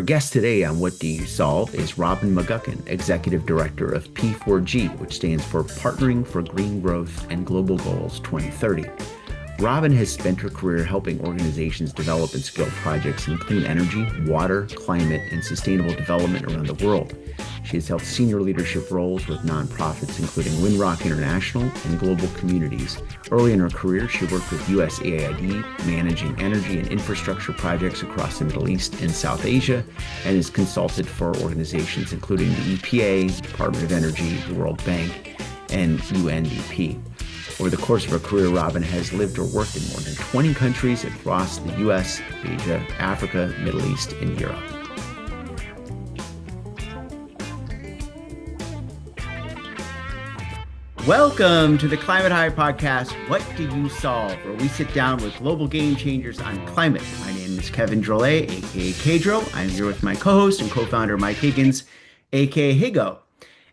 Our guest today on What Do You Solve is Robyn McGuckin, Executive Director of P4G, which stands for Partnering for Green Growth and Global Goals 2030. Robyn has spent her career helping organizations develop and scale projects in clean energy, water, climate, and sustainable development around the world. She has held senior leadership roles with nonprofits including Windrock International and Global Communities. Early in her career, she worked with USAID, managing energy and infrastructure projects across the Middle East and South Asia, and has consulted for organizations including the EPA, Department of Energy, the World Bank, and UNDP. Over the course of her career, Robyn has lived or worked in more than 20 countries across the US, Asia, Africa, Middle East, and Europe. Welcome to the Climate Hive podcast, What Do You Solve? Where we sit down with global game changers on climate. My name is Kevin Drolet, aka KDRO. I'm here with my co-host and co-founder Mike Higgins, aka Higgo.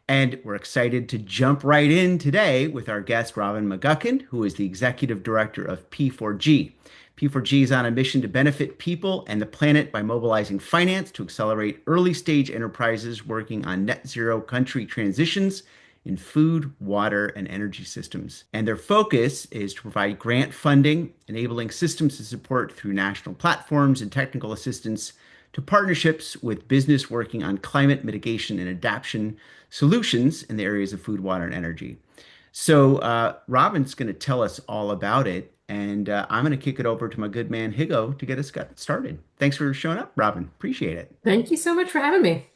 And we're excited to jump right in today with our guest, Robyn McGuckin, who is the Executive Director of P4G. P4G is on a mission to benefit people and the planet by mobilizing finance to accelerate early-stage enterprises working on net zero country transitions in food, water, and energy systems. And their focus is to provide grant funding, enabling systems to support through national platforms and technical assistance to partnerships with business working on climate mitigation and adaptation solutions in the areas of food, water, and energy. So Robyn's going to tell us all about it, and I'm going to kick it over to my good man Higgo to get us started. Thanks for showing up, Robyn. Appreciate it. Thank you so much for having me.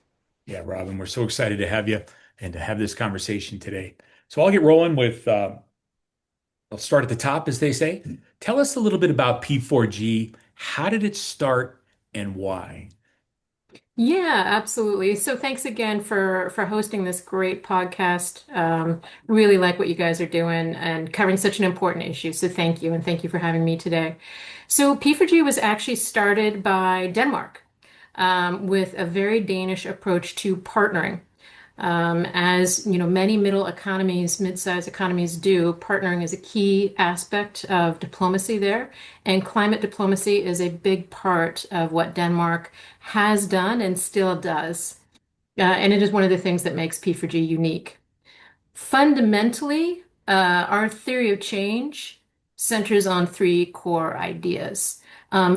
Yeah, Robyn, we're so excited to have you and to have this conversation today. So I'll get rolling with, I'll start at the top, as they say. Tell us a little bit about P4G. How did it start and why? Yeah, absolutely. So thanks again for hosting this great podcast. Really like what you guys are doing and covering such an important issue. So thank you, and thank you for having me today. So P4G was actually started by Denmark with a very Danish approach to partnering. As you know, many mid-sized economies do, partnering is a key aspect of diplomacy there, and climate diplomacy is a big part of what Denmark has done and still does. And it is one of the things that makes P4G unique. Fundamentally, our theory of change centers on three core ideas.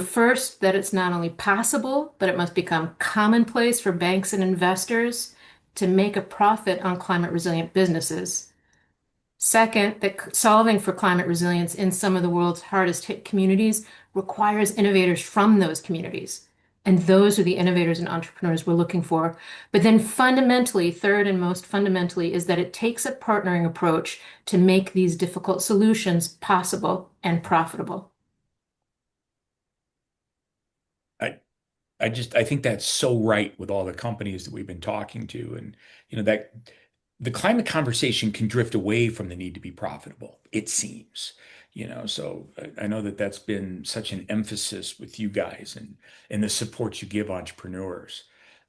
First, that it's not only possible, but it must become commonplace for banks and investors to make a profit on climate resilient businesses. Second, that solving for climate resilience in some of the world's hardest hit communities requires innovators from those communities. And those are the innovators and entrepreneurs we're looking for. But then fundamentally, third and most fundamentally, is that it takes a partnering approach to make these difficult solutions possible and profitable. I think that's so right with all the companies that we've been talking to. And, that the climate conversation can drift away from the need to be profitable, it seems, so I know that that's been such an emphasis with you guys and the support you give entrepreneurs.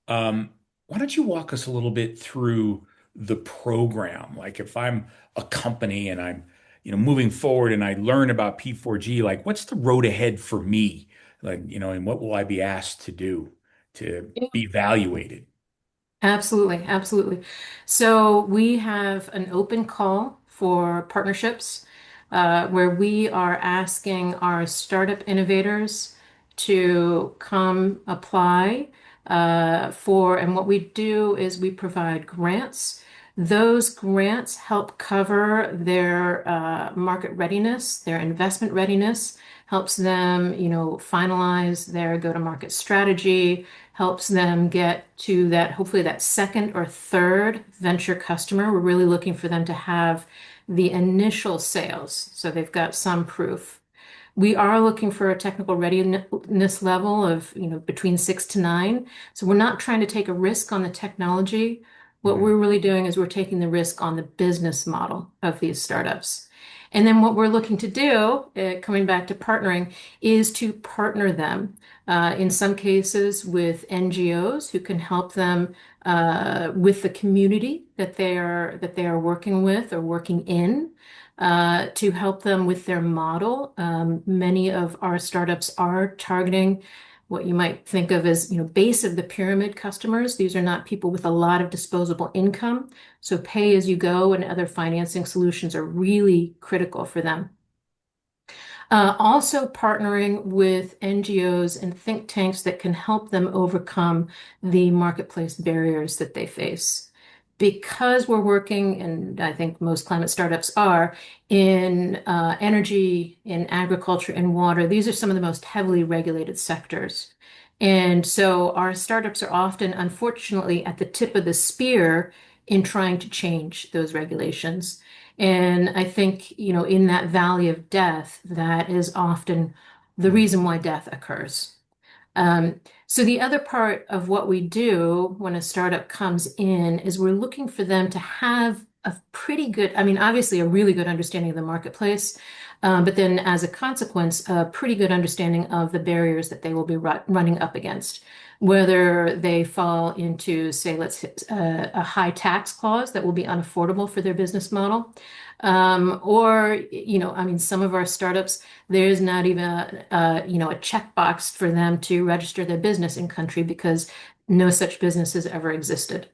Why don't you walk us a little bit through the program? Like if I'm a company and I'm, moving forward and I learn about P4G, like what's the road ahead for me? Like, and what will I be asked to do to be evaluated? Absolutely, absolutely. So we have an open call for partnerships where we are asking our startup innovators to come apply and what we do is we provide grants. Those grants help cover their market readiness, their investment readiness, helps them, finalize their go-to-market strategy, helps them get to that, hopefully that second or third venture customer. We're really looking for them to have the initial sales, so they've got some proof. We are looking for a technical readiness level of, between 6 to 9. So we're not trying to take a risk on the technology. What we're really doing is we're taking the risk on the business model of these startups. And then what we're looking to do, coming back to partnering, is to partner them in some cases with NGOs who can help them with the community that they are working with or working in to help them with their model. Many of our startups are targeting what you might think of as, base of the pyramid customers. These are not people with a lot of disposable income. So pay as you go and other financing solutions are really critical for them. Also partnering with NGOs and think tanks that can help them overcome the marketplace barriers that they face. Because we're working, and I think most climate startups are, in energy, in agriculture, and water, these are some of the most heavily regulated sectors. And so our startups are often, unfortunately, at the tip of the spear in trying to change those regulations. And I think, in that valley of death, that is often the reason why death occurs. So the other part of what we do when a startup comes in is we're looking for them to have a pretty good, I mean, obviously a really good understanding of the marketplace, but then as a consequence, a pretty good understanding of the barriers that they will be running up against. Whether they fall into, say, let's hit a high tax clause that will be unaffordable for their business model. Or, I mean, some of our startups, there's not even a checkbox for them to register their business in country because no such business has ever existed.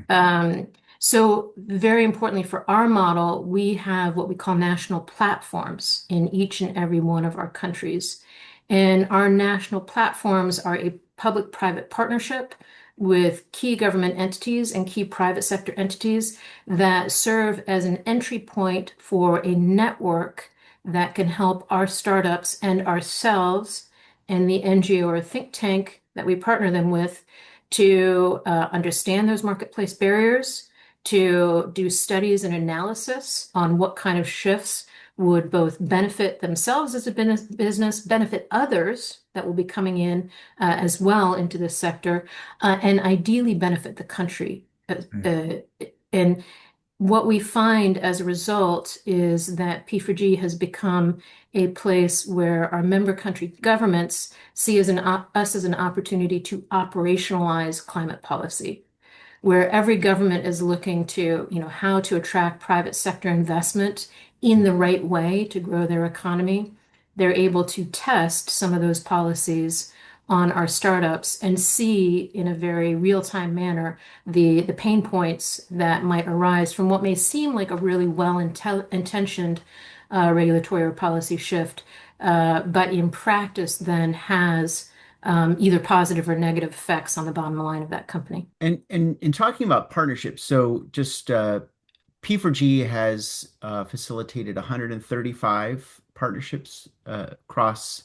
Mm. So very importantly for our model, we have what we call national platforms in each and every one of our countries. And our national platforms are a public-private partnership with key government entities and key private sector entities that serve as an entry point for a network that can help our startups and ourselves and the NGO or think tank that we partner them with to understand those marketplace barriers, to do studies and analysis on what kind of shifts would both benefit themselves as a business, benefit others that will be coming in as well into this sector, and ideally benefit the country. And what we find as a result is that P4G has become a place where our member country governments see us as an opportunity to operationalize climate policy, where every government is looking to, how to attract private sector investment in the right way to grow their economy. They're able to test some of those policies on our startups and see in a very real-time manner the pain points that might arise from what may seem like a really well-intentioned regulatory or policy shift, but in practice then has either positive or negative effects on the bottom line of that company. And in talking about partnerships, so just P4G has facilitated 135 partnerships across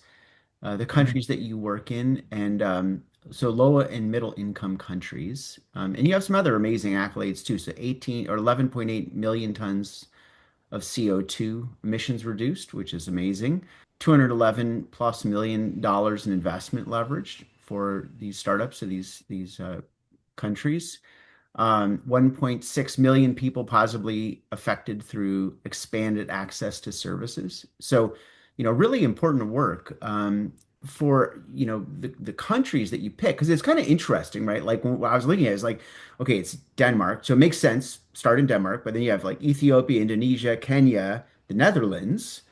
the countries that you work in, and so low and middle income countries. And you have some other amazing accolades too. So 18 or 11.8 million tons of CO2 emissions reduced, which is amazing. 211 plus $1 million in investment leverage for these startups of these countries. 1.6 million people positively affected through expanded access to services. So, really important work for, the countries that you pick, because it's kind of interesting, right? Like when I was looking at it, it's like, okay, it's Denmark. So it makes sense, start in Denmark, but then you have like Ethiopia, Indonesia, Kenya, the Netherlands,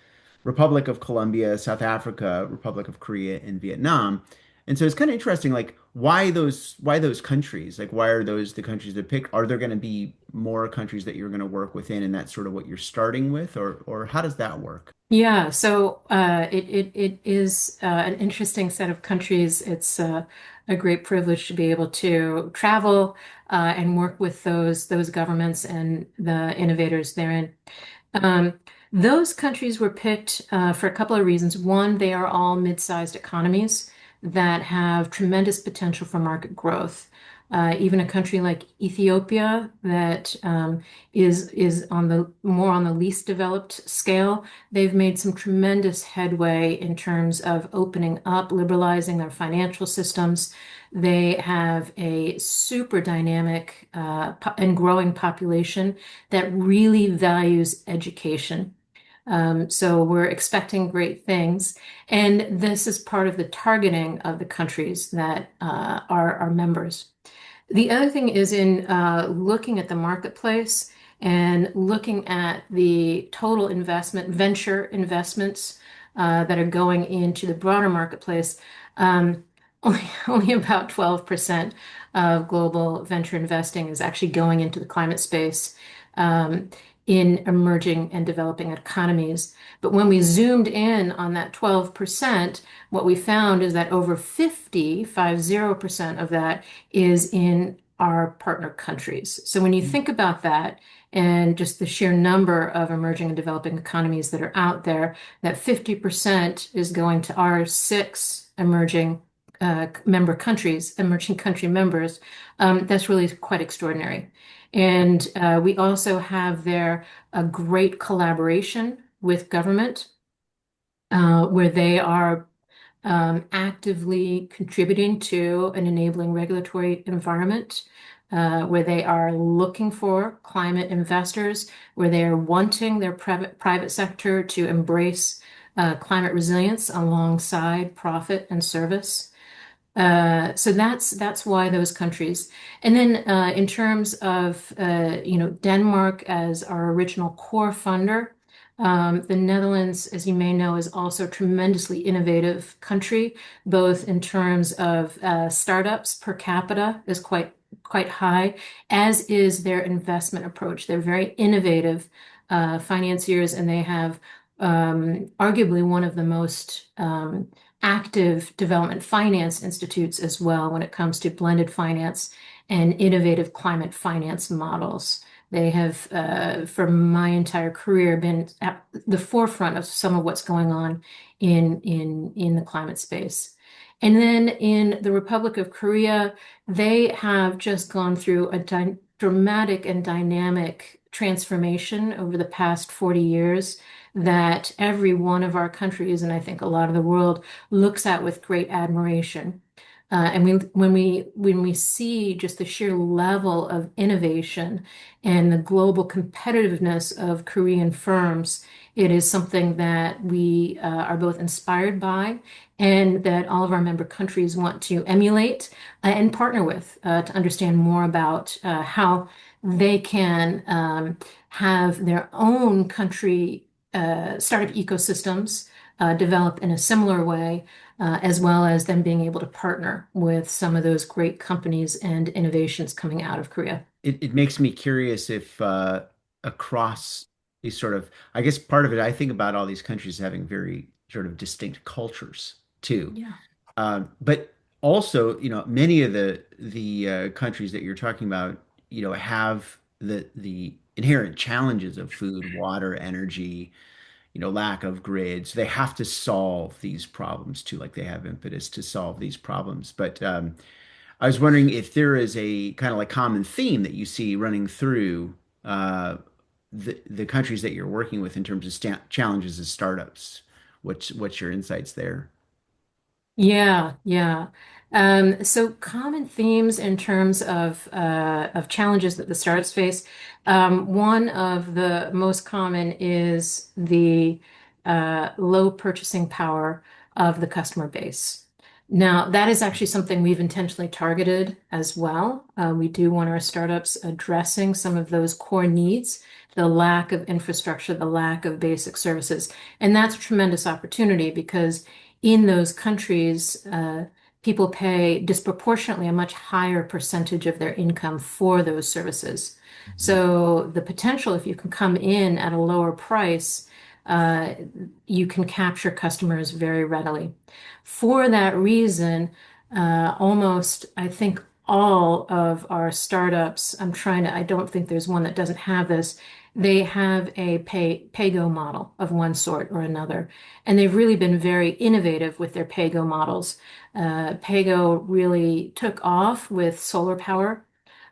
Republic of Colombia, South Africa, Republic of Korea, and Vietnam. And so it's kind of interesting, like why those countries? Like why are those the countries that pick? Are there going to be more countries that you're going to work within, and that's sort of what you're starting with, or how does that work? Yeah, so it is an interesting set of countries. It's a great privilege to be able to travel and work with those governments and the innovators therein. Um, those countries were picked for a couple of reasons. One, they are all mid-sized economies that have tremendous potential for market growth. Even a country like Ethiopia that is on the more on the least developed scale, they've made some tremendous headway in terms of opening up, liberalizing their financial systems. They have a super dynamic and growing population that really values education. So we're expecting great things. And this is part of the targeting of the countries that are our members. The other thing is in looking at the marketplace and looking at the total investment, venture investments that are going into the broader marketplace. only about 12% of global venture investing is actually going into the climate space um, in emerging and developing economies. But when we zoomed in on that 12%, what we found is that over 50% of that is in our partner countries. So when you think about that and just the sheer number of emerging and developing economies that are out there, that 50% is going to our six emerging member countries, emerging country members, that's really quite extraordinary. And we also have there a great collaboration with government, where they are actively contributing to an enabling regulatory environment, where they are looking for climate investors, where they are wanting their private sector to embrace climate resilience alongside profit and service. So that's why those countries. And then in terms of Denmark as our original core funder, the Netherlands, as you may know, is also a tremendously innovative country, both in terms of startups per capita is quite high, as is their investment approach. They're very innovative financiers, and they have arguably one of the most active development finance institutes as well when it comes to blended finance and innovative climate finance models. They have, for my entire career, been at the forefront of some of what's going on in the climate space. And then in the Republic of Korea, they have just gone through a dramatic and dynamic transformation over the past 40 years that every one of our countries, and I think a lot of the world, looks at with great admiration. And when we see just the sheer level of innovation and the global competitiveness of Korean firms, it is something that we are both inspired by and that all of our member countries want to emulate and partner with to understand more about how they can have their own country startup ecosystems develop in a similar way, as well as them being able to partner with some of those great companies and innovations coming out of Korea. It makes me curious if across these sort of, I guess part of it, I think about all these countries having very sort of distinct cultures too. Yeah. But also, many of the countries that you're talking about, have the inherent challenges of food, water, energy, lack of grids. They have to solve these problems too, like they have impetus to solve these problems. But I was wondering if there is a kind of like common theme that you see running through the countries that you're working with in terms of challenges as startups. What's your insights there? Yeah, yeah. So common themes in terms of challenges that the startups face. One of the most common is the low purchasing power of the customer base. Now, that is actually something we've intentionally targeted as well. We do want our startups addressing some of those core needs, the lack of infrastructure, the lack of basic services. And that's a tremendous opportunity because in those countries, people pay disproportionately a much higher percentage of their income for those services. Mhm. So the potential, if you can come in at a lower price, uh, you can capture customers very readily. For that reason, almost, I think all of our startups, I don't think there's one that doesn't have this. They have a pay-go model of one sort or another. And they've really been very innovative with their pay-go models. Pay-go really took off with solar power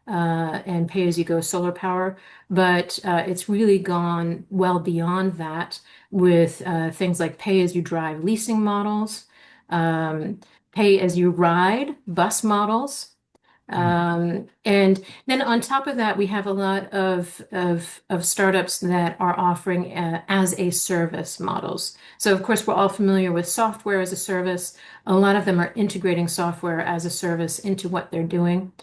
and pay-as-you-go solar power, but it's really gone well beyond that with things like pay-as-you-drive leasing models, um, pay-as-you-ride bus models. And then on top of that, we have a lot of startups that are offering as a service models. So of course, we're all familiar with software as a service. A lot of them are integrating software as a service into what they're doing.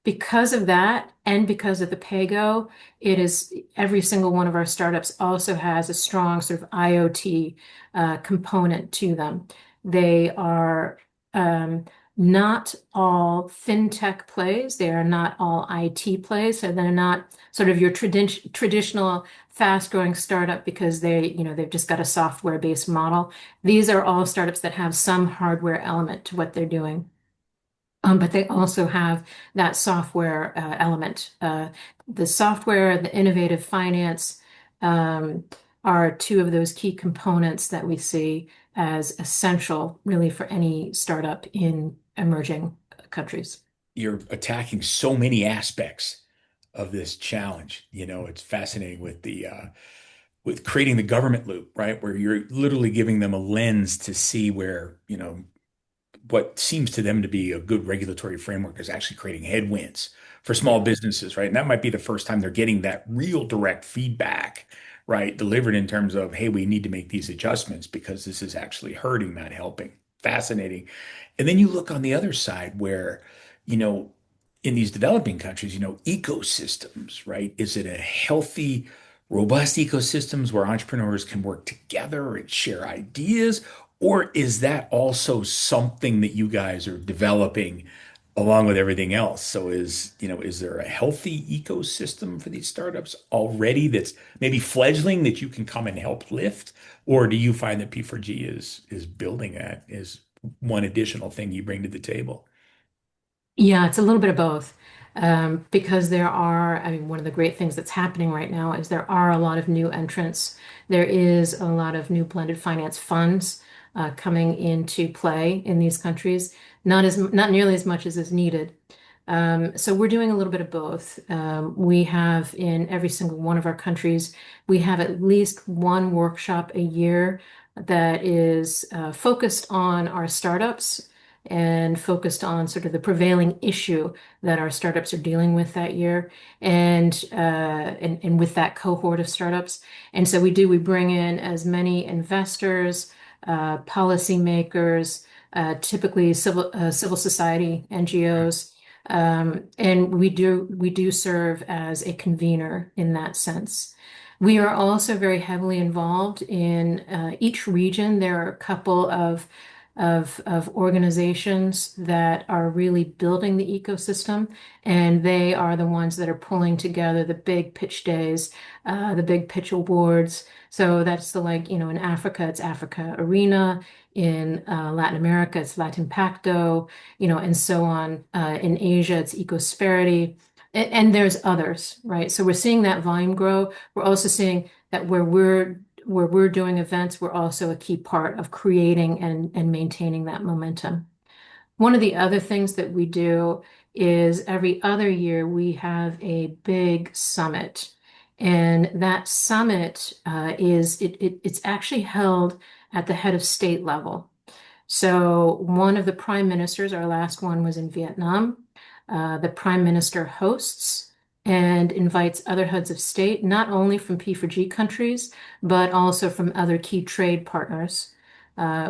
Because of that, and because of the PAYGO, it is every single one of our startups also has a strong sort of IoT component to them. They are um, not all fintech plays. They are not all IT plays. So they're not sort of your traditional fast-growing startup because they've just got a software-based model. These are all startups that have some hardware element to what they're doing. But they also have that software element. The software, the innovative finance um, are two of those key components that we see as essential, really, for any startup in emerging countries. You're attacking so many aspects of this challenge. It's fascinating with creating the government loop, right? Where you're literally giving them a lens to see where, what seems to them to be a good regulatory framework is actually creating headwinds for small Yeah. businesses, right? And that might be the first time they're getting that real direct feedback, right? Delivered in terms of, hey, we need to make these adjustments because this is actually hurting, not helping. Fascinating. And then you look on the other side where, you know, in these developing countries, ecosystems, right? Is it a healthy, robust ecosystems where entrepreneurs can work together and share ideas? Or is that also something that you guys are developing along with everything else? So is there a healthy ecosystem for these startups already that's maybe fledgling that you can come and help lift? Or do you find that P4G is building that is one additional thing you bring to the table? Yeah, it's a little bit of both. Because I mean, one of the great things that's happening right now is there are a lot of new entrants. There is a lot of new blended finance funds coming into play in these countries, not nearly as much as is needed. So we're doing a little bit of both. We have in every single one of our countries, we have at least one workshop a year that is focused on our startups and focused on sort of the prevailing issue that our startups are dealing with that year and with that cohort of startups. And so we bring in as many investors, policymakers, typically civil society, NGOs, and we do serve as a convener in that sense. We are also very heavily involved in each region. There are a couple of organizations that are really building the ecosystem, and they are the ones that are pulling together the big pitch days, the big pitch awards. So that's in Africa, it's Africa Arena. In Latin America, it's Latin Pacto, and so on. In Asia, it's Ecosperity. And there's others, right? So we're seeing that volume grow. We're also seeing that where we're doing events, we're also a key part of creating and maintaining that momentum. One of the other things that we do is every other year we have a big summit. And that summit it's actually held at the head of state level. So one of the prime ministers, our last one was in Vietnam. The prime minister hosts and invites other heads of state, not only from P4G countries, but also from other key trade partners.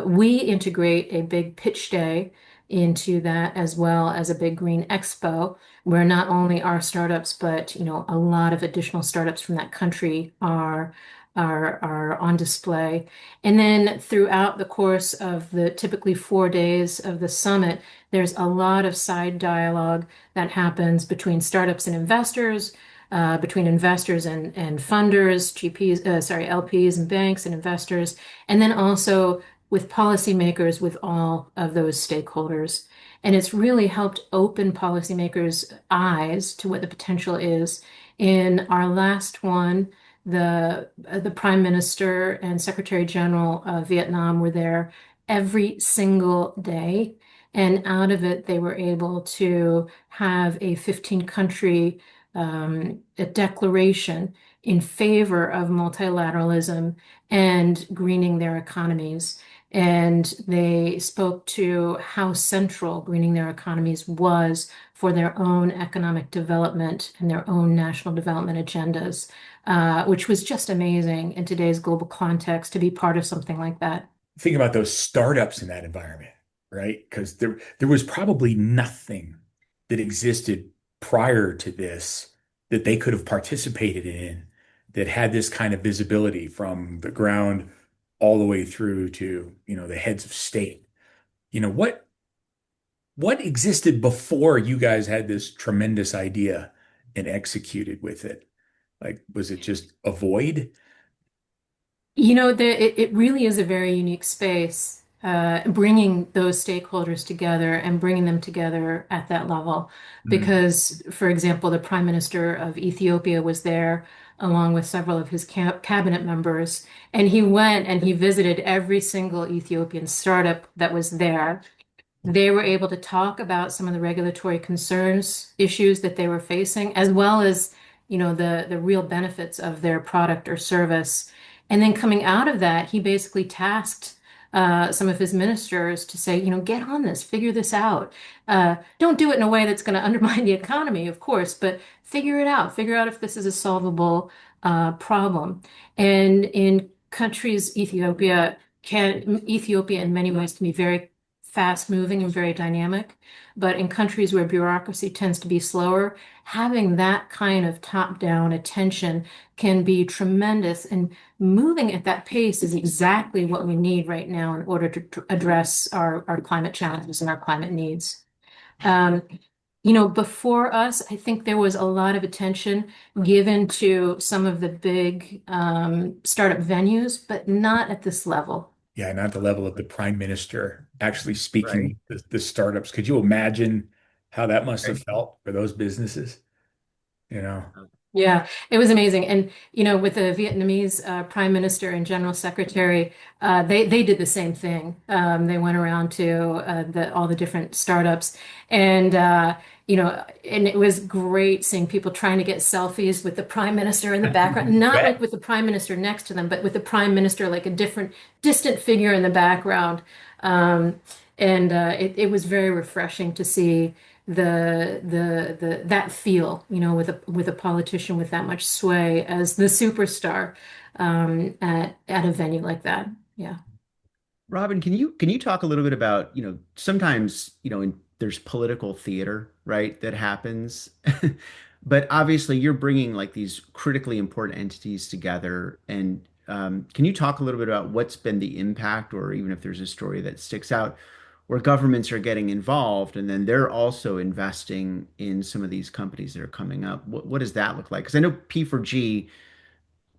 We integrate a big pitch day into that as well as a big green expo where not only our startups, but a lot of additional startups from that country are on display. And then throughout the course of the typically 4 days of the summit, there's a lot of side dialogue that happens between startups and investors, between investors and funders, LPs and banks and investors, and then also with policymakers, with all of those stakeholders. And it's really helped open policymakers' eyes to what the potential is. In our last one, the Prime Minister and Secretary General of Vietnam were there every single day. And out of it, they were able to have a 15 country a declaration in favor of multilateralism and greening their economies. And they spoke to how central greening their economies was for their own economic development and their own national development agendas, which was just amazing in today's global context to be part of something like that. Think about those startups in that environment, right? Because there was probably nothing that existed prior to this that they could have participated in that had this kind of visibility from the ground all the way through to, the heads of state. What What existed before you guys had this tremendous idea and executed with it? Like, was it just a void? It really is a very unique space, bringing those stakeholders together and bringing them together at that level. Mm. Because, for example, the Prime Minister of Ethiopia was there along with several of his cabinet members, and he went and he visited every single Ethiopian startup that was there. They were able to talk about some of the regulatory concerns, issues that they were facing, as well as, the real benefits of their product or service. And then coming out of that, he basically tasked some of his ministers to say, get on this, figure this out. Don't do it in a way that's going to undermine the economy, of course, but figure it out. Figure out if this is a solvable problem. And in countries, Ethiopia in many ways can be very fast moving and very dynamic. But in countries where bureaucracy tends to be slower, having that kind of top-down attention can be tremendous. And moving at that pace is exactly what we need right now in order to address our climate challenges and our climate needs. Um, Before us, I think there was a lot of attention given to some of the big startup venues, but not at this level. Yeah, not the level of the prime minister actually speaking Right. the startups. Could you imagine how that must have Right. felt for those businesses? You know? Yeah, it was amazing. And, with the Vietnamese prime minister and general secretary, they did the same thing. They went around to all the different startups, and and it was great seeing people trying to get selfies with the prime minister in the background, not like Bet. with the prime minister next to them, but with the prime minister like a different distant figure in the background. Um, and it was very refreshing to see the that feel, with a politician with that much sway as the superstar at a venue like that. Yeah. Robyn, can you talk a little bit about, sometimes, there's political theater, right, that happens. But obviously you're bringing like these critically important entities together. And can you talk a little bit about what's been the impact, or even if there's a story that sticks out where governments are getting involved and then they're also investing in some of these companies that are coming up? What does that look like? Because I know P4G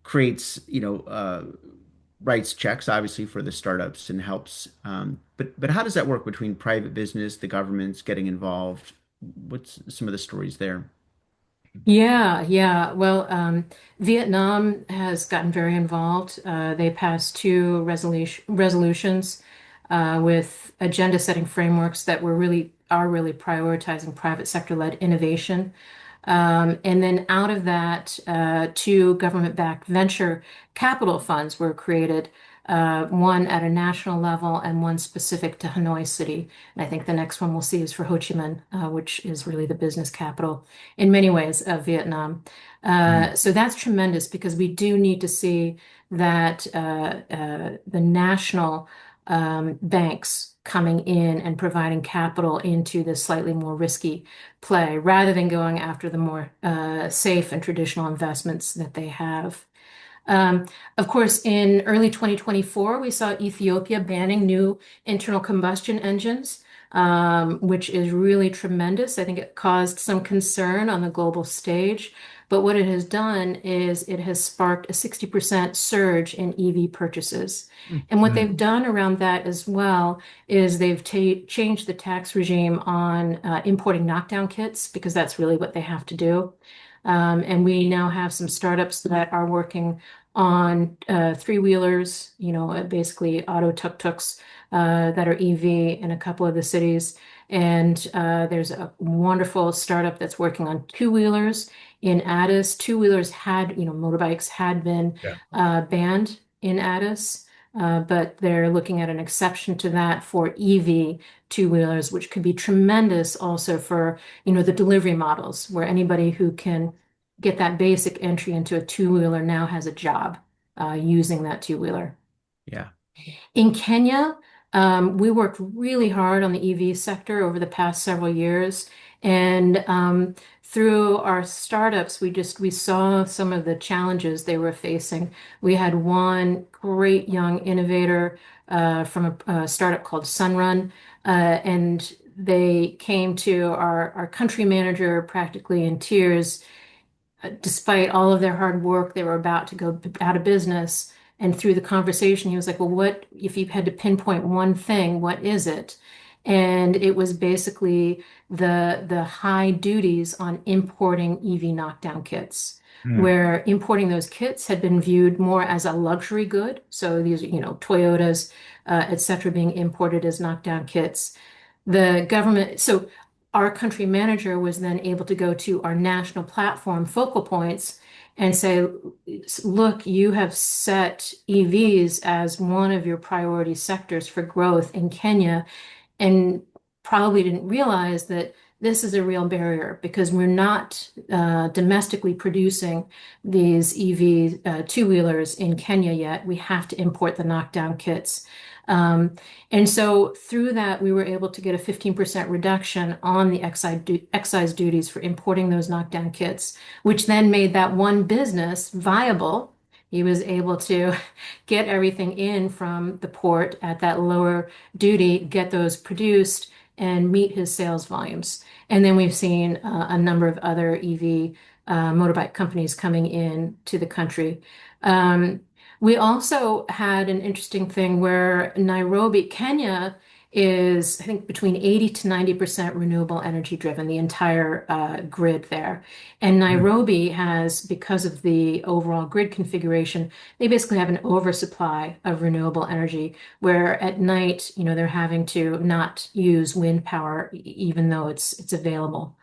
creates, writes checks obviously for the startups and helps. But how does that work between private business, the governments getting involved? What's some of the stories there? Yeah, yeah. Well, Vietnam has gotten very involved. They passed two resolutions with agenda-setting frameworks that are really prioritizing private sector-led innovation. And then out of that, two government-backed venture capital funds were created, one at a national level and one specific to Hanoi City. And I think the next one we'll see is for Ho Chi Minh, which is really the business capital in many ways of Vietnam. Mm. So that's tremendous because we do need to see that the national banks coming in and providing capital into the slightly more risky play rather than going after the more safe and traditional investments that they have. Um, of course, in early 2024, we saw Ethiopia banning new internal combustion engines, which is really tremendous. I think it caused some concern on the global stage. But what it has done is it has sparked a 60% surge in EV purchases. And what Mm. they've done around that as well is they've changed the tax regime on importing knockdown kits because that's really what they have to do. And we now have some startups that are working on three-wheelers, basically auto tuk-tuks that are EV in a couple of the cities. And there's a wonderful startup that's working on two-wheelers in Addis. Two-wheelers motorbikes had been Yeah. banned in Addis, but they're looking at an exception to that for EV two-wheelers, which could be tremendous also for, the delivery models where anybody who can get that basic entry into a two-wheeler now has a job using that two-wheeler. Yeah. In Kenya, we worked really hard on the EV sector over the past several years. And through our startups, we saw some of the challenges they were facing. We had one great young innovator from a startup called Sunrun, and they came to our country manager practically in tears. Despite all of their hard work, they were about to go out of business. And through the conversation, he was like, well, what if you had to pinpoint one thing, what is it? And it was basically the high duties on importing EV knockdown kits, Hmm. where importing those kits had been viewed more as a luxury good. So these, Toyotas, et cetera, being imported as knockdown kits. The government, so our country manager was then able to go to our national platform focal points and say, look, you have set EVs as one of your priority sectors for growth in Kenya, and probably didn't realize that this is a real barrier because we're not domestically producing these EV two-wheelers in Kenya yet. We have to import the knockdown kits. Um, and so through that, we were able to get a 15% reduction on the excise duties for importing those knockdown kits, which then made that one business viable. He was able to get everything in from the port at that lower duty, get those produced, and meet his sales volumes. And then we've seen a number of other EV motorbike companies coming in to the country. Um, we also had an interesting thing where Nairobi, Kenya, is, I think, between 80 to 90% renewable energy driven, the entire grid there. And Hmm. Nairobi has, because of the overall grid configuration, they basically have an oversupply of renewable energy, where at night, they're having to not use wind power even though it's available.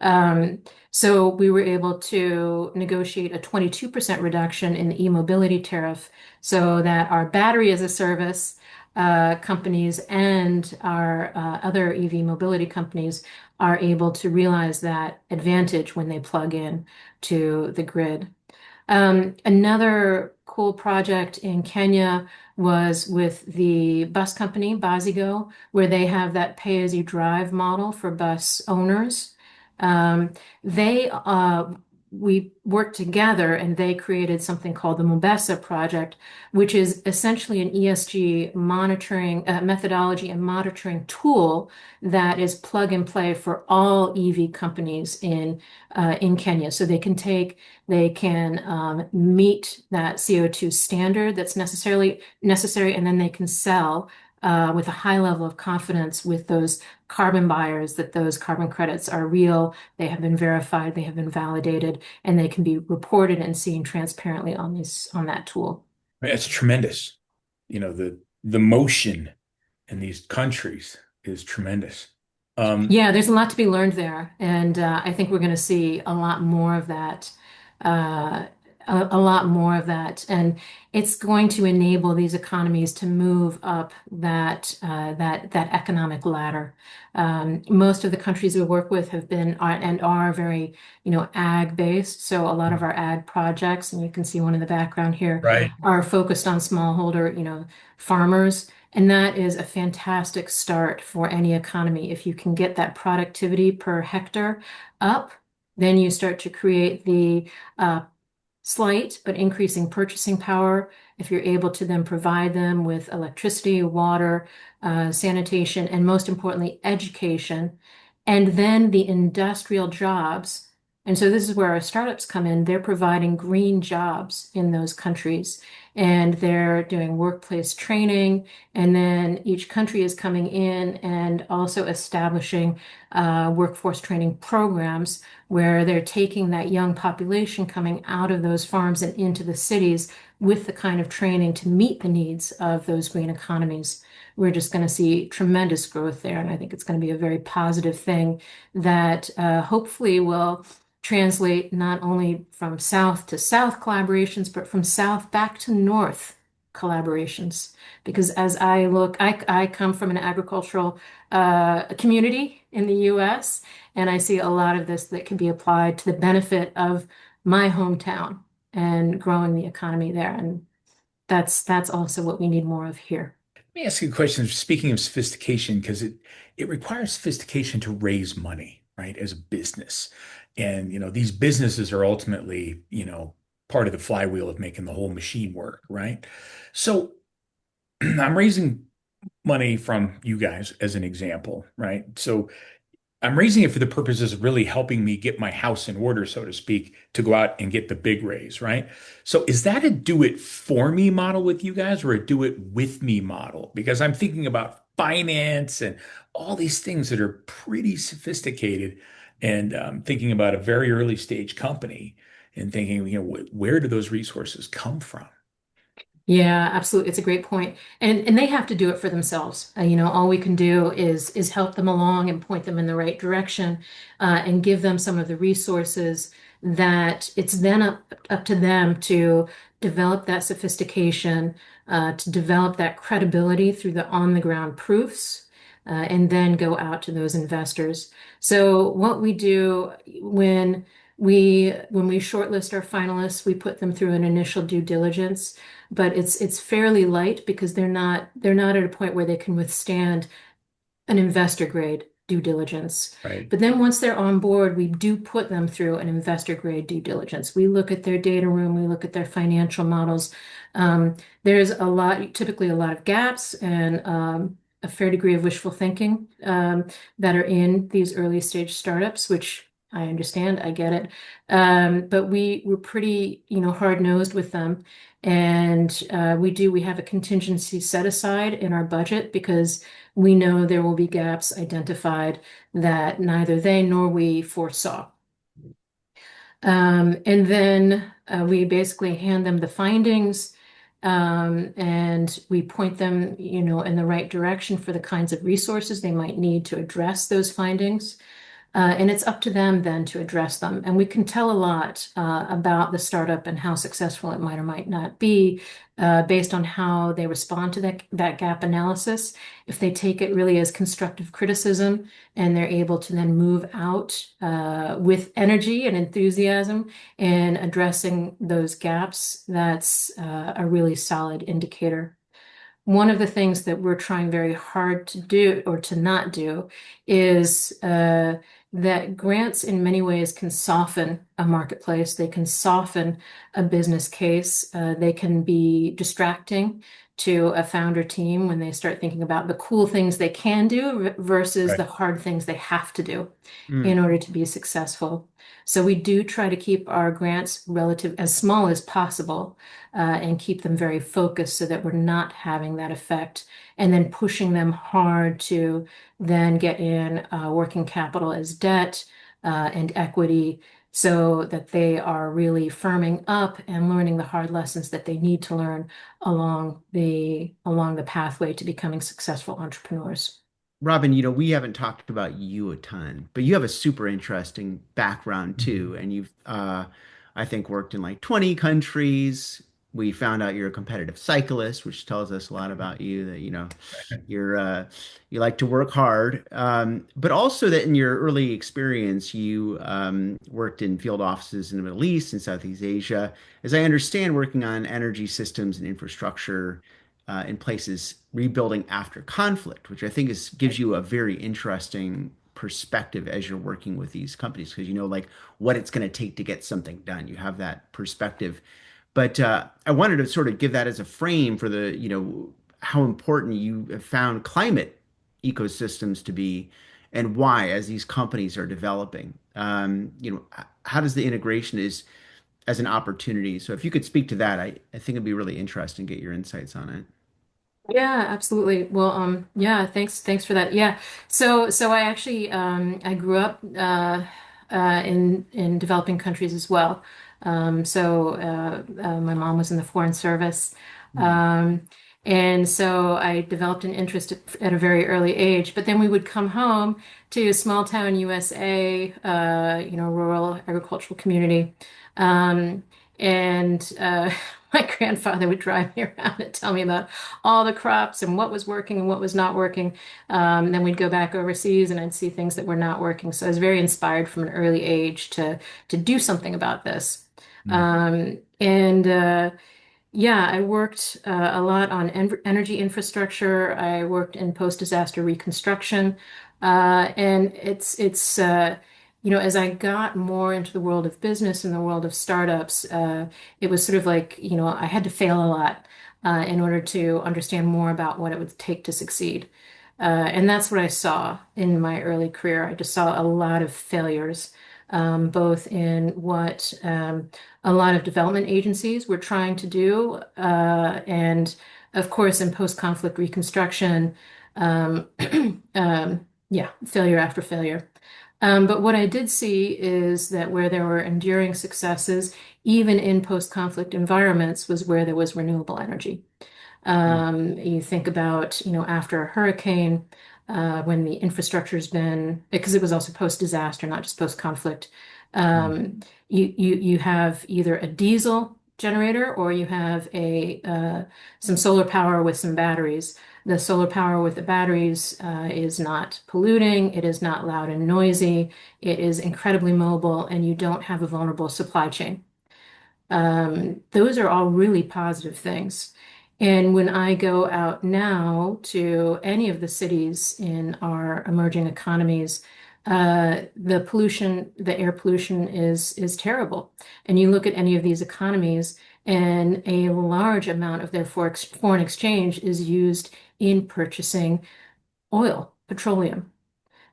Um, so we were able to negotiate a 22% reduction in the e-mobility tariff so that our battery as a service companies and our other EV mobility companies are able to realize that advantage when they plug in to the grid. Another cool project in Kenya was with the bus company, Bazigo, where they have that pay-as-you-drive model for bus owners. Um, we worked together and they created something called the Mombasa Project, which is essentially an ESG monitoring methodology and monitoring tool that is plug and play for all EV companies in Kenya. So they can meet that CO2 standard that's necessary, and then they can sell with a high level of confidence with those carbon buyers that those carbon credits are real, they have been verified, they have been validated, and they can be reported and seen transparently on that tool. It's tremendous. The motion in these countries is tremendous. Um, Yeah, there's a lot to be learned there, and I think we're going to see a lot more of that, uh, a lot more of that, and it's going to enable these economies to move up that economic ladder. Most of the countries we work with have been and are very, ag based. So a lot of our ag projects, and you can see one in the background here, right. are focused on smallholder, farmers. And that is a fantastic start for any economy. If you can get that productivity per hectare up, then you start to create the slight but increasing purchasing power. If you're able to then provide them with electricity, water, sanitation, and most importantly, education, and then the industrial jobs. And so this is where our startups come in. They're providing green jobs in those countries, and they're doing workplace training. And then each country is coming in and also establishing workforce training programs where they're taking that young population coming out of those farms and into the cities with the kind of training to meet the needs of those green economies. We're just going to see tremendous growth there. And I think it's going to be a very positive thing that hopefully will translate not only from south to south collaborations, but from south back to north collaborations. Because as I look, I come from an agricultural community in the US, and I see a lot of this that can be applied to the benefit of my hometown and growing the economy there. And that's also what we need more of here. Let me ask you a question. Speaking of sophistication, because it requires sophistication to raise money, right, as a business. And these businesses are ultimately, part of the flywheel of making the whole machine work, right? So I'm raising money from you guys as an example, right? So I'm raising it for the purposes of really helping me get my house in order, so to speak, to go out and get the big raise, right? So is that a do it for me model with you guys or a do it with me model? Because I'm thinking about finance and all these things that are pretty sophisticated and thinking about a very early stage company and thinking, where do those resources come from? Yeah, absolutely. It's a great point. And they have to do it for themselves. All we can do is help them along and point them in the right direction, and give them some of the resources that it's then up to them to develop that sophistication, to develop that credibility through the on the ground proofs, and then go out to those investors. So what we do when we shortlist our finalists, we put them through an initial due diligence, but it's fairly light because they're not at a point where they can withstand an investor grade due diligence. Right. But then once they're on board, we do put them through an investor grade due diligence. We look at their data room, we look at their financial models. There's typically a lot of gaps and a fair degree of wishful thinking that are in these early stage startups, which I understand, I get it. But we're pretty, hard-nosed with them. And we have a contingency set aside in our budget because we know there will be gaps identified that neither they nor we foresaw. And then we basically hand them the findings, and we point them, in the right direction for the kinds of resources they might need to address those findings. And it's up to them then to address them. And we can tell a lot about the startup and how successful it might or might not be based on how they respond to that gap analysis. If they take it really as constructive criticism and they're able to then move out with energy and enthusiasm in addressing those gaps, that's a really solid indicator. One of the things that we're trying very hard to do or to not do is that grants in many ways can soften a marketplace. They can soften a business case. They can be distracting to a founder team when they start thinking about the cool things they can do versus Right. the hard things they have to do Mm. in order to be successful. So we do try to keep our grants relative as small as possible, and keep them very focused so that we're not having that effect, and then pushing them hard to then get in working capital as debt and equity so that they are really firming up and learning the hard lessons that they need to learn along the pathway to becoming successful entrepreneurs. Robyn, we haven't talked about you a ton, but you have a super interesting background too. And you've, I think, worked in like 20 countries. We found out you're a competitive cyclist, which tells us a lot about you that, you like to work hard. But also that in your early experience, you worked in field offices in the Middle East and Southeast Asia. As I understand, working on energy systems and infrastructure in places rebuilding after conflict, which I think gives you a very interesting perspective as you're working with these companies because you know like what it's going to take to get something done. You have that perspective. But I wanted to sort of give that as a frame for how important you have found climate ecosystems to be and why as these companies are developing. How does the integration is as an opportunity? So if you could speak to that, I think it'd be really interesting to get your insights on it. Yeah, absolutely. Well, yeah, thanks for that. Yeah. So I actually I grew up in developing countries as well. My mom was in the Foreign Service. Hmm. Um, and so I developed an interest at a very early age. But then we would come home to small town USA, rural agricultural community. Um, and my grandfather would drive me around and tell me about all the crops and what was working and what was not working. Then we'd go back overseas and I'd see things that were not working. So I was very inspired from an early age to do something about this. And Yeah, I worked a lot on energy infrastructure. I worked in post-disaster reconstruction, and as I got more into the world of business and the world of startups, it was sort of like I had to fail a lot. in order to understand more about what it would take to succeed. And that's what I saw in my early career. I just saw a lot of failures, both in what a lot of development agencies were trying to do, and of course, in post-conflict reconstruction, um, yeah, failure after failure. But what I did see is that where there were enduring successes, even in post-conflict environments, was where there was renewable energy. Mm, You think about, after a hurricane, when the infrastructure's been, because it was also post-disaster, not just post-conflict, mm, you have either a diesel generator or you have a some solar power with some batteries. The solar power with the batteries is not polluting, it is not loud and noisy, it is incredibly mobile, and you don't have a vulnerable supply chain. Those are all really positive things. And when I go out now to any of the cities in our emerging economies, the pollution, the air pollution is terrible. And you look at any of these economies, and a large amount of their foreign exchange is used in purchasing oil, petroleum.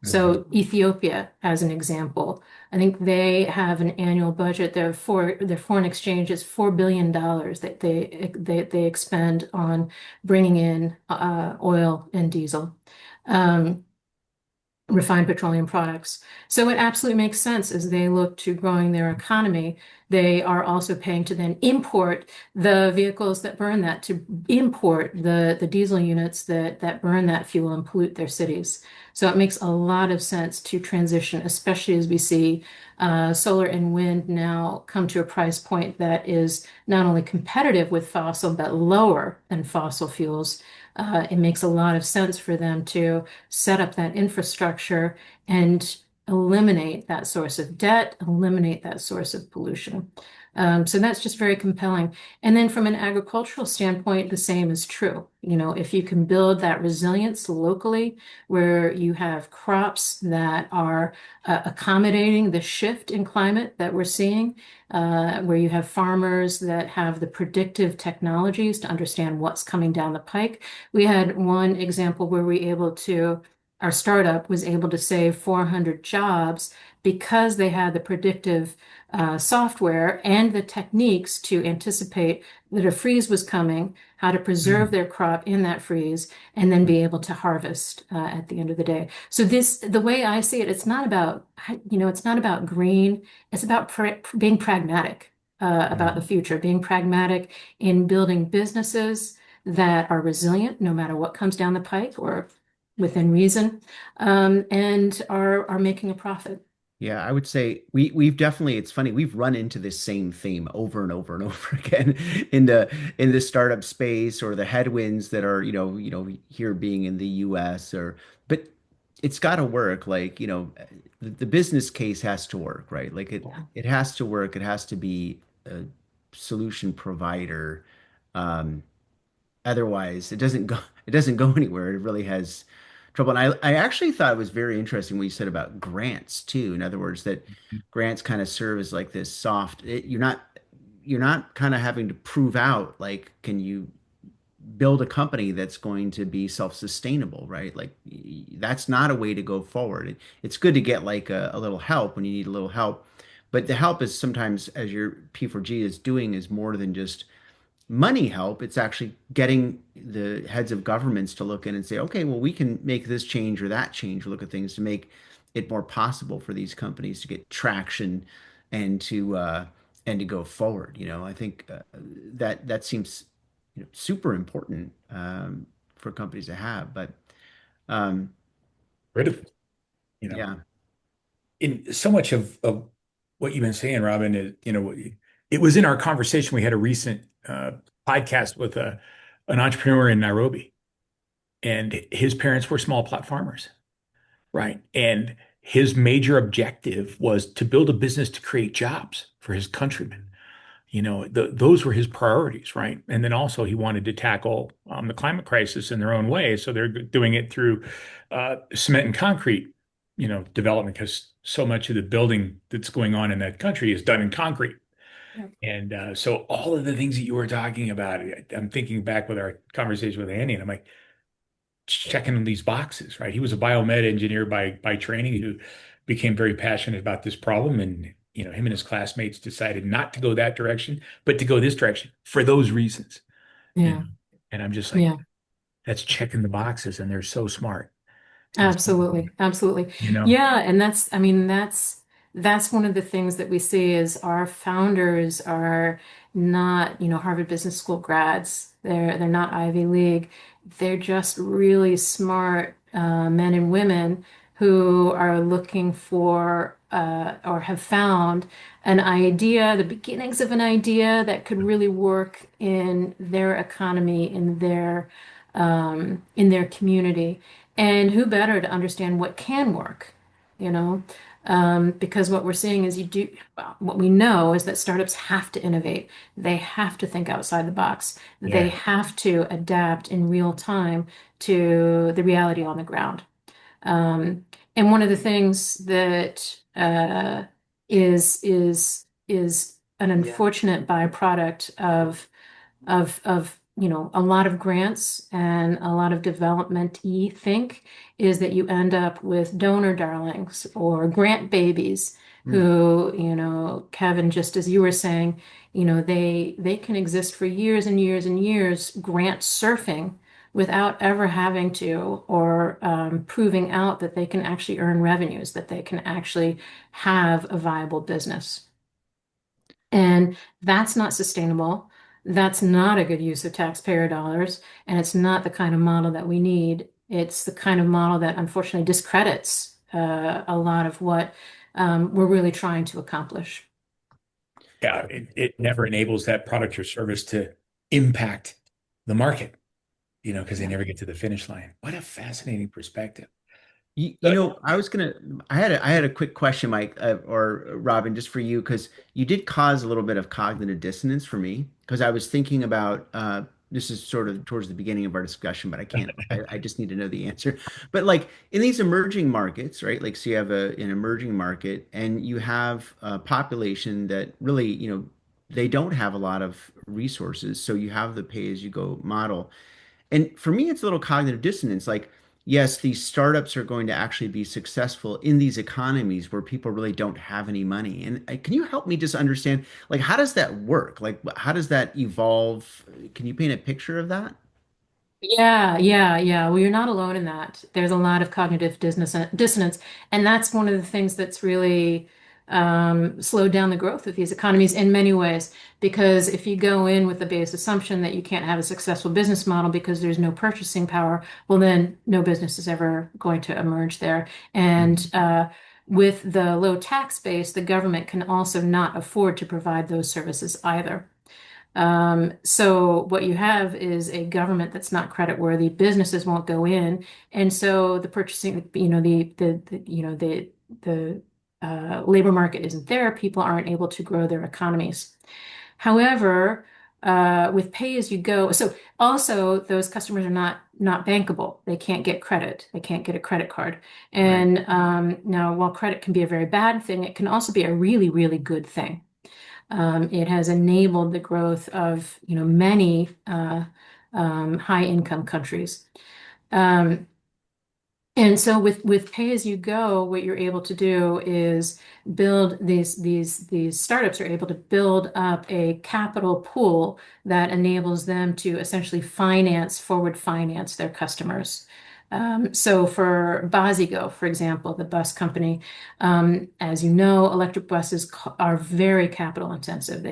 mhm. So Ethiopia, as an example, I think they have an annual budget. Their foreign exchange is $4 billion that they expend on bringing in oil and diesel. Um, Refined petroleum products. So it absolutely makes sense as they look to growing their economy. They are also paying to then import the vehicles that burn that, to import the diesel units that burn that fuel and pollute their cities. So it makes a lot of sense to transition, especially as we see solar and wind now come to a price point that is not only competitive with fossil, but lower than fossil fuels. It makes a lot of sense for them to set up that infrastructure and eliminate that source of debt, eliminate that source of pollution. So that's just very compelling. And then from an agricultural standpoint, the same is true. If you can build that resilience locally, where you have crops that are accommodating the shift in climate that we're seeing, where you have farmers that have the predictive technologies to understand what's coming down the pike. We had one example where our startup was able to save 400 jobs because they had the predictive software and the techniques to anticipate that a freeze was coming, how to preserve Mm, their crop in that freeze, and then be able to harvest at the end of the day. So the way I see it, it's not about green. It's about being pragmatic about the mm. future, being pragmatic in building businesses that are resilient no matter what comes down the pike or within reason, and are making a profit. Yeah, I would say we've definitely, it's funny, we've run into this same theme over and over and over again in the startup space, or the headwinds that are, here being in the US, but it's got to work. Like, the business case has to work, right? Like Yeah. it has to work. It has to be a solution provider. Um, Otherwise, it doesn't go anywhere. It really has trouble. And I actually thought it was very interesting what you said about grants too. In other words, that grants kind of serve as like this you're not kind of having to prove out, like, can you build a company that's going to be self-sustainable, right? Like, that's not a way to go forward. It's good to get like a little help when you need a little help, but the help is sometimes, as your P4G is doing, is more than just money help. It's actually getting the heads of governments to look in and say, okay, well, we can make this change or that change, or look at things to make it more possible for these companies to get traction and to go forward. I think that seems super important for companies to have. But um, Critical, you know. yeah, In so much of what you've been saying, Robyn, is, it was in our conversation. We had a recent podcast with an entrepreneur in Nairobi, and his parents were small plot farmers, right? And his major objective was to build a business to create jobs for his countrymen. Those were his priorities, right? And then also he wanted to tackle the climate crisis in their own way. So they're doing it through cement and concrete, development, because so much of the building that's going on in that country is done in concrete. And so all of the things that you were talking about, I'm thinking back with our conversation with Andy, and I'm like checking these boxes, right? He was a biomed engineer by training who became very passionate about this problem, and him and his classmates decided not to go that direction, but to go this direction for those reasons. You know, Yeah. and I'm just like, Yeah. that's checking the boxes, and they're so smart. And Absolutely, absolutely. you know, Yeah, and I mean, that's one of the things that we see is our founders are not, Harvard Business School grads. They're not Ivy League. They're just really smart men and women who are looking for or have found an idea, the beginnings of an idea that could really work in their economy, in their community. And who better to understand what can work, you know? Because what we're seeing is well, what we know is that startups have to innovate. They have to think outside the box. They yeah, have to adapt in real time to the reality on the ground. Um, and one of the things that is an unfortunate byproduct of a lot of grants and a lot of development think is that you end up with donor darlings or grant babies Mm. who, Kevin, just as you were saying, they can exist for years and years and years grant surfing without ever having to or proving out that they can actually earn revenues, that they can actually have a viable business. And that's not sustainable. That's not a good use of taxpayer dollars. And it's not the kind of model that we need. It's the kind of model that unfortunately discredits a lot of what we're really trying to accomplish. yeah, it never enables that product or service to impact the market, because they Yeah. never get to the finish line. What a fascinating perspective. I was gonna, I had a quick question, Mike, or Robyn, just for you, because you did cause a little bit of cognitive dissonance for me, because I was thinking about, this is sort of towards the beginning of our discussion, but I just need to know the answer. But like in these emerging markets, right? Like, so you have an emerging market, and you have a population that really, they don't have a lot of resources, so you have the pay-as-you-go model. And for me, it's a little cognitive dissonance. Like, yes, these startups are going to actually be successful in these economies where people really don't have any money. And can you help me just understand, like, how does that work? Like, how does that evolve? Can you paint a picture of that? Yeah, yeah, yeah. Well, you're not alone in that. There's a lot of cognitive dissonance, and that's one of the things that's really slowed down the growth of these economies in many ways. Because if you go in with the base assumption that you can't have a successful business model because there's no purchasing power, well, then no business is ever going to emerge there. And with the low tax base, the government can also not afford to provide those services either. So what you have is a government that's not creditworthy. Businesses won't go in, and so the purchasing, the labor market isn't there. People aren't able to grow their economies. However, with pay as you go, so also those customers are not bankable. They can't get credit. They can't get a credit card. Right. And now, while credit can be a very bad thing, it can also be a really, really good thing. It has enabled the growth of, many high income countries. Um, and so with pay as you go, what you're able to do is build these startups are able to build up a capital pool that enables them to essentially forward finance their customers. So for Basigo, for example, the bus company, as you know, electric buses are very capital intensive.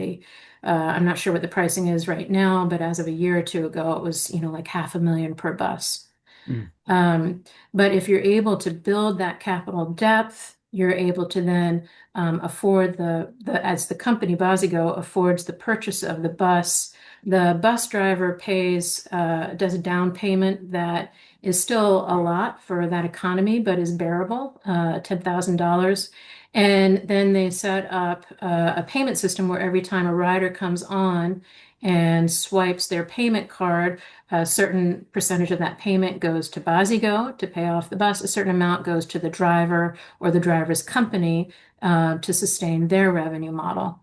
I'm not sure what the pricing is right now, but as of a year or two ago, it was, like $500,000 per bus. Mm. Um, but if you're able to build that capital depth, you're able to then afford as the company Basigo affords the purchase of the bus driver does a down payment that is still a lot for that economy, but is bearable, $10,000. And then they set up a payment system where every time a rider comes on and swipes their payment card, a certain percentage of that payment goes to Basigo to pay off the bus. A certain amount goes to the driver or the driver's company to sustain their revenue model.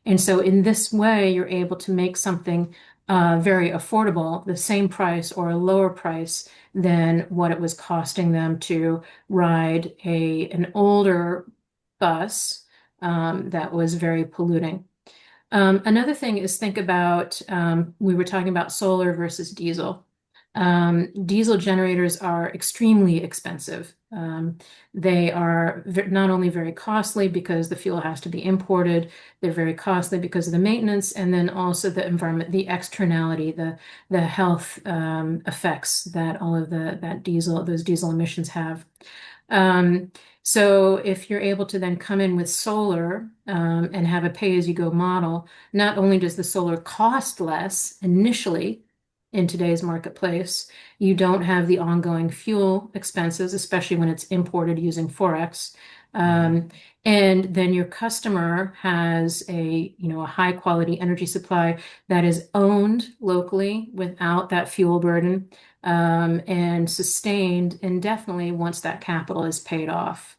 And so in this way, you're able to make something very affordable, the same price or a lower price than what it was costing them to ride an older bus that was very polluting. Another thing is think about, we were talking about solar versus diesel. Diesel generators are extremely expensive. They are not only very costly because the fuel has to be imported, they're very costly because of the maintenance, and then also the environment, the externality, the health effects that all of those diesel emissions have. So if you're able to then come in with solar and have a pay-as-you-go model, not only does the solar cost less initially in today's marketplace, you don't have the ongoing fuel expenses, especially when it's imported using Forex. And then your customer has a high quality energy supply that is owned locally without that fuel burden and sustained indefinitely once that capital is paid off.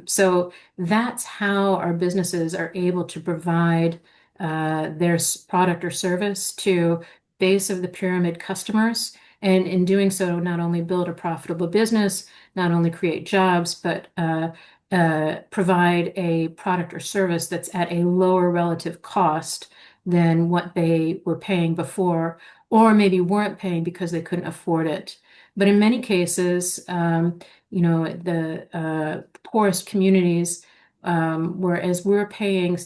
So that's how our businesses are able to provide their product or service to base of the pyramid customers. And in doing so, not only build a profitable business, not only create jobs, but provide a product or service that's at a lower relative cost than what they were paying before, or maybe weren't paying because they couldn't afford it. But in many cases, the poorest communities, whereas we're paying,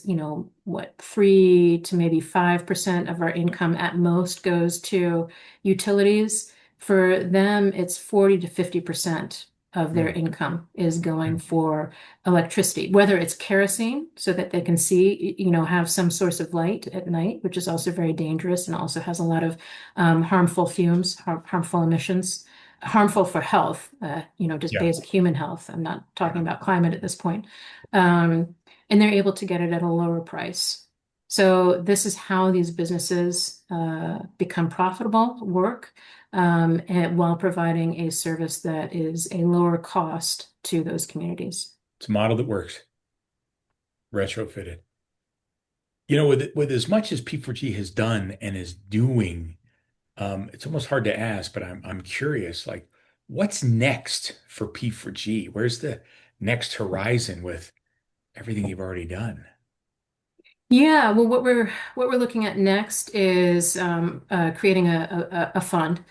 what, 3 to maybe 5% of our income at most goes to utilities. For them, it's 40 to 50% of their income is going for electricity, whether it's kerosene so that they can see, have some source of light at night, which is also very dangerous and also has a lot of harmful fumes, harmful emissions, harmful for health, just Yeah. basic human health. I'm not talking about climate at this point. And they're able to get it at a lower price. So this is how these businesses become profitable, work, and while providing a service that is a lower cost to those communities. It's a model that works, retrofitted. With as much as P4G has done and is doing, it's almost hard to ask, but I'm curious, like, what's next for P4G? Where's the next horizon with everything you've already done? Yeah, well, what we're looking at next is creating a fund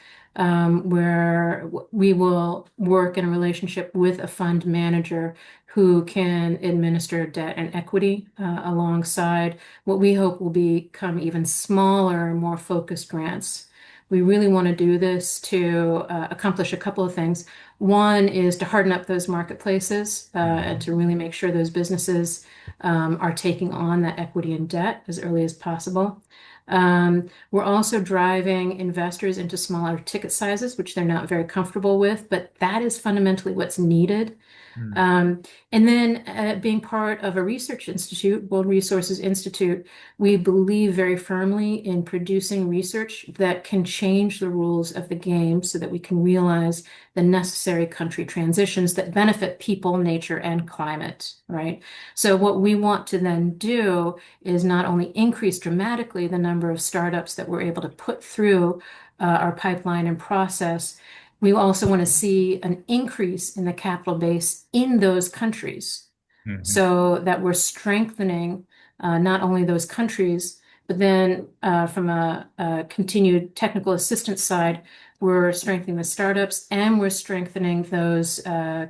where we will work in a relationship with a fund manager who can administer debt and equity alongside what we hope will become even smaller and more focused grants. We really want to do this to accomplish a couple of things. One is to harden up those marketplaces and to really make sure those businesses are taking on that equity and debt as early as possible. We're also driving investors into smaller ticket sizes, which they're not very comfortable with, but that is fundamentally what's needed. Mm. And then being part of a research institute, World Resources Institute, we believe very firmly in producing research that can change the rules of the game so that we can realize the necessary country transitions that benefit people, nature, and climate, right? So what we want to then do is not only increase dramatically the number of startups that we're able to put through our pipeline and process, we also want to see an increase in the capital base in those countries Mhm. so that we're strengthening not only those countries, but then from a continued technical assistance side, we're strengthening the startups and we're strengthening those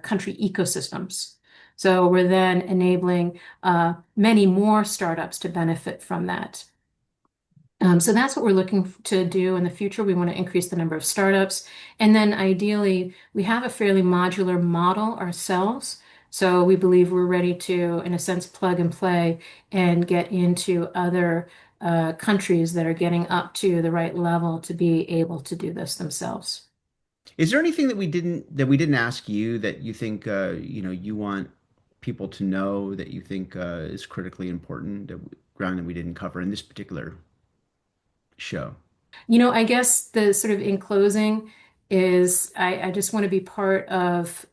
country ecosystems. So we're then enabling many more startups to benefit from that. So that's what we're looking to do in the future. We want to increase the number of startups. And then ideally, we have a fairly modular model ourselves. So we believe we're ready to, in a sense, plug and play and get into other countries that are getting up to the right level to be able to do this themselves. Is there anything that we didn't ask you that you think you want people to know that you think is critically important, ground that we didn't cover in this particular show? I guess the sort of in closing is I just want to be part of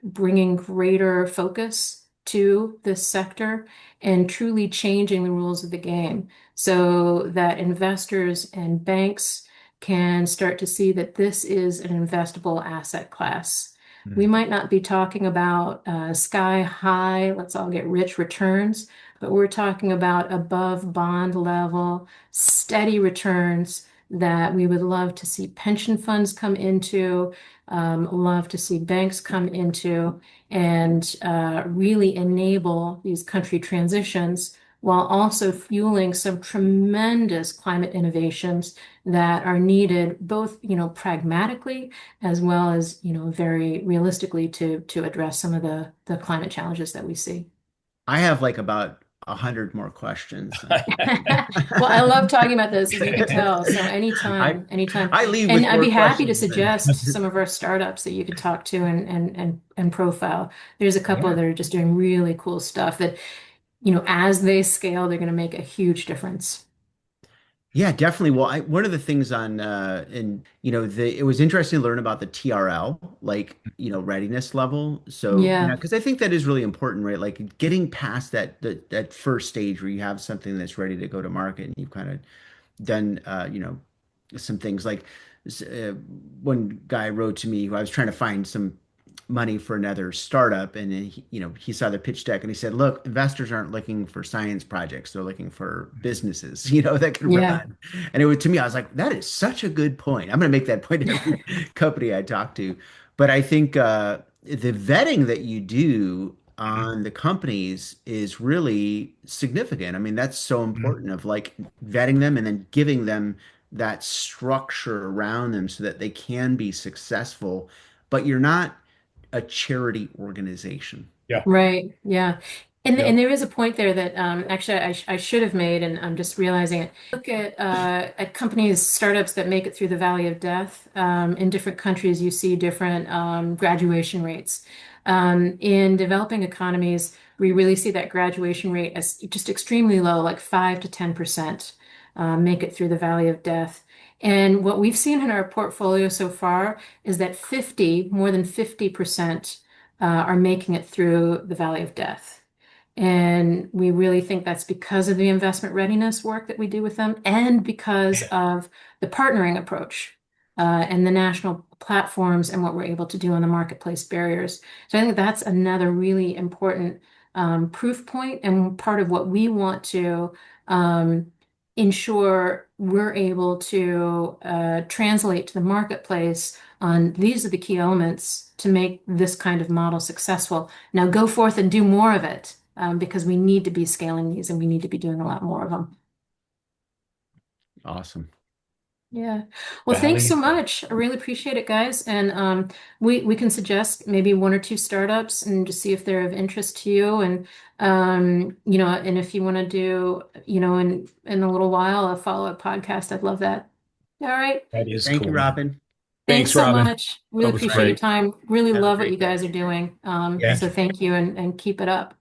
bringing greater focus to this sector and truly changing the rules of the game so that investors and banks can start to see that this is an investable asset class. We Mm. might not be talking about sky high, let's all get rich returns, but we're talking about above bond level, steady returns that we would love to see pension funds come into, love to see banks come into, and really enable these country transitions while also fueling some tremendous climate innovations that are needed both, pragmatically as well as, very realistically to address some of the climate challenges that we see. I have like about 100 more questions. Well, I love talking about this, as you can tell. So I anytime, anytime. I leave And with I'd more be happy to questions than suggest some of our startups that you could talk to and profile. There's a couple Yeah. that are just doing really cool stuff that, as they scale, they're going to make a huge difference. Yeah, definitely. Well, one of the things on and it was interesting to learn about the TRL, like, readiness level. So, Yeah. because I think that is really important, right? Like getting past that first stage where you have something that's ready to go to market and you've kind of done some things like one guy wrote to me who I was trying to find some money for another startup, and then he saw the pitch deck and he said, "Look, investors aren't looking for science projects; they're looking for businesses, that can Yeah. run." And it was to me, I was like, "That is such a good point. I'm going to make that point to every company I talk to." But I think the vetting that you do on the companies is really significant. I mean, that's so Mhm. important of like vetting them and then giving them that structure around them so that they can be successful, but you're not a charity organization. Yeah. Right. Yeah. And Yep. there is a point there that actually I should have made, and I'm just realizing it. Look at companies, startups that make it through the valley of death. In different countries, you see different graduation rates. In developing economies, we really see that graduation rate as just extremely low, like 5 to 10% make it through the valley of death. And what we've seen in our portfolio so far is that more than 50% are making it through the valley of death. And we really think that's because of the investment readiness work that we do with them and because of the partnering approach and the national platforms and what we're able to do on the marketplace barriers. So I think that's another really important proof point and part of what we want to ensure we're able to translate to the marketplace on these are the key elements to make this kind of model successful. Now go forth and do more of it because we need to be scaling these and we need to be doing a lot more of them. Awesome. Yeah. Well, thanks Valley so of Death. much. I really appreciate it, guys. And we can suggest maybe one or two startups and just see if they're of interest to you. And and if you want to do, in a little while, a follow-up podcast, I'd love that. All right. That is Thank you, cool. Robyn. Thanks Thanks, so Robyn. much. Really That was All appreciate right. your great. time. Really Have a love what great you guys day. are doing. Yeah. So thank you and keep it up.